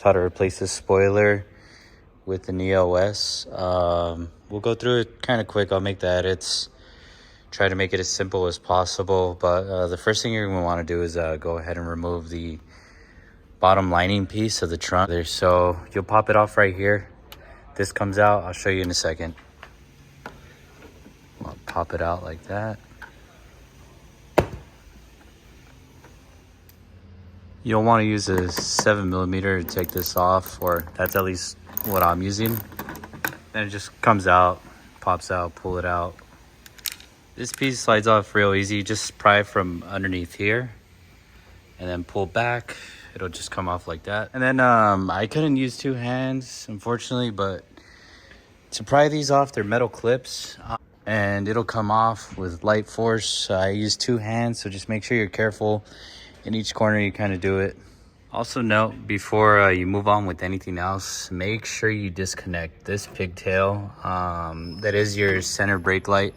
How to replace this spoiler with an EOS. We'll go through it kind of quick. I'll make the edits, try to make it as simple as possible. But the first thing you're going to want to do is go ahead and remove the bottom lining piece of the trunk there. So you'll pop it off right here. This comes out. I'll show you in a second. I'll pop it out like that. You'll want to use a 7mm to take this off, or that's at least what I'm using. Then it just comes out, pops out, pull it out. This piece slides off real easy. Just pry from underneath here and then pull back. It'll just come off like that. And then I couldn't use two hands, unfortunately, but to pry these off, they're metal clips and it'll come off with light force. I use two hands, so just make sure you're careful. In each corner you kind of do it. Also note, before you move on with anything else, make sure you disconnect this pigtail. That is your center brake light,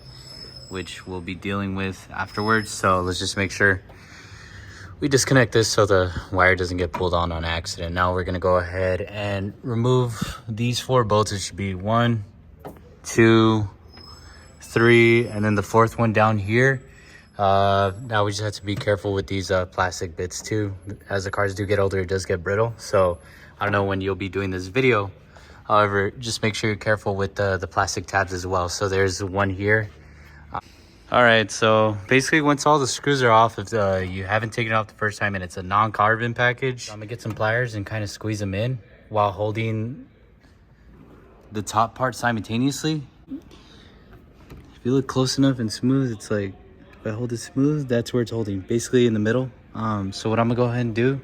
which we'll be dealing with afterwards. So let's just make sure we disconnect this so the wire doesn't get pulled on accident. Now we're gonna go ahead and remove these 4 bolts. It should be 1, 2, 3, and then the 4th one down here. Now we just have to be careful with these plastic bits too. As the cars do get older, it does get brittle. So I don't know when you'll be doing this video. However, just make sure you're careful with the plastic tabs as well. So there's one here. All right, so basically once all the screws are off, if you haven't taken it off the first time and it's a non-carbon package, I'm gonna get some pliers and kind of squeeze them in while holding the top part simultaneously. If you look close enough and smooth, it's like, if I hold it smooth, that's where it's holding, basically in the middle. So what I'm gonna go ahead and do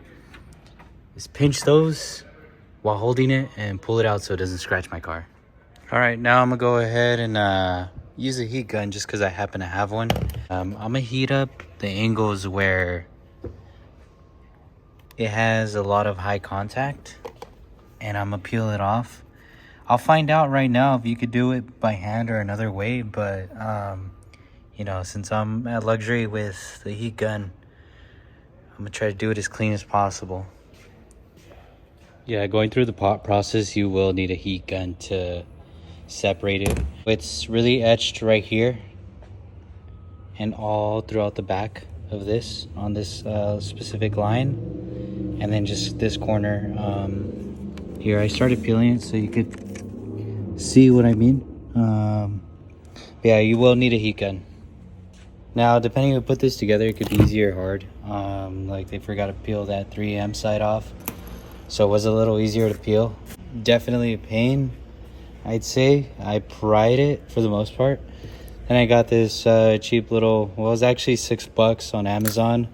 is pinch those while holding it and pull it out so it doesn't scratch my car. All right, now I'm gonna go ahead and use a heat gun just because I happen to have one. I'm gonna heat up the angles where it has a lot of high contact, and I'm gonna peel it off. I'll find out right now if you could do it by hand or another way, but you know, since I'm at luxury with the heat gun, I'm gonna try to do it as clean as possible. Yeah, going through the pot process, you will need a heat gun to separate it. It's really etched right here and all throughout the back of this, on this specific line, and then just this corner here. I started peeling it so you could see what I mean. Yeah, you will need a heat gun. Now, depending on who put this together, it could be easy or hard. Like they forgot to peel that 3M side off, so it was a little easier to peel. Definitely a pain, I'd say. I pried it for the most part. And I got this cheap little, well, it was actually $6 on Amazon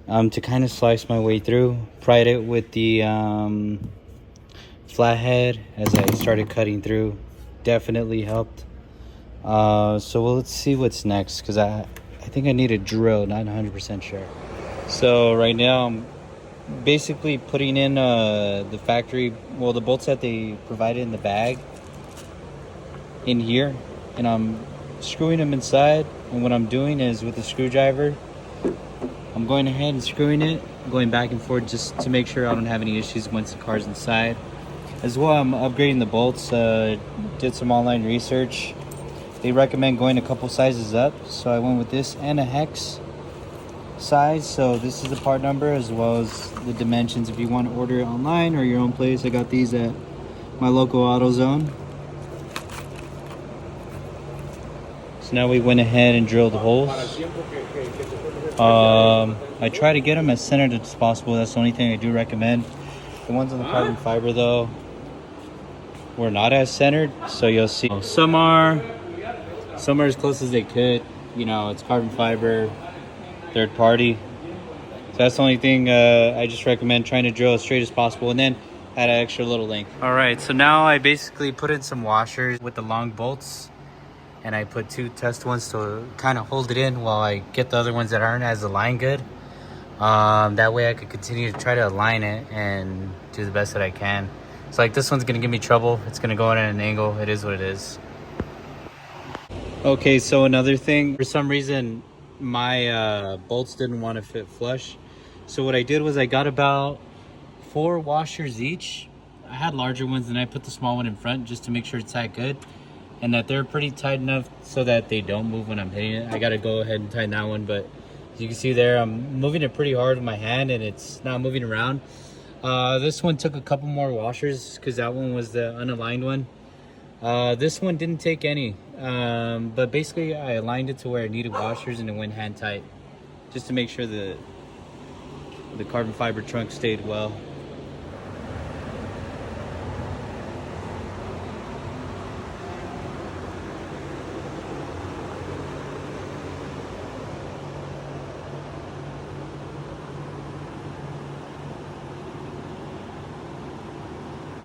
to kind of slice my way through. Pried it with the flathead as I started cutting through. Definitely helped. So let's see what's next, because I think I need a drill, not 100% sure. So right now I'm basically putting in the factory, well, the bolts that they provided in the bag in here, and I'm screwing them inside. And what I'm doing is with the screwdriver, I'm going ahead and screwing it, going back and forth just to make sure I don't have any issues once the car's inside. As well, I'm upgrading the bolts. Did some online research. They recommend going a couple sizes up, so I went with this and a hex size. So this is the part number as well as the dimensions if you want to order it online or your own place. I got these at my local AutoZone. So now we went ahead and drilled holes. I try to get them as centered as possible. That's the only thing I do recommend. The ones on the carbon fiber though were not as centered, so you'll see some are as close as they could. You know, it's carbon fiber, third party. So that's the only thing I just recommend trying to drill as straight as possible and then add an extra little length. All right, so now I basically put in some washers with the long bolts, and I put 2 test ones to kind of hold it in while I get the other ones that aren't as aligned good. That way I could continue to try to align it and do the best that I can. So like this one's gonna give me trouble. It's gonna go in at an angle. It is what it is. Okay, so another thing, for some reason my bolts didn't want to fit flush. So what I did was I got about 4 washers each. I had larger ones and I put the small one in front just to make sure it's tight good and that they're pretty tight enough so that they don't move when I'm hitting it. I gotta go ahead and tighten that one, but as you can see there, I'm moving it pretty hard with my hand and it's not moving around. This one took a couple more washers because that one was the unaligned one. This one didn't take any, but basically I aligned it to where it needed washers and it went hand tight just to make sure the carbon fiber trunk stayed well.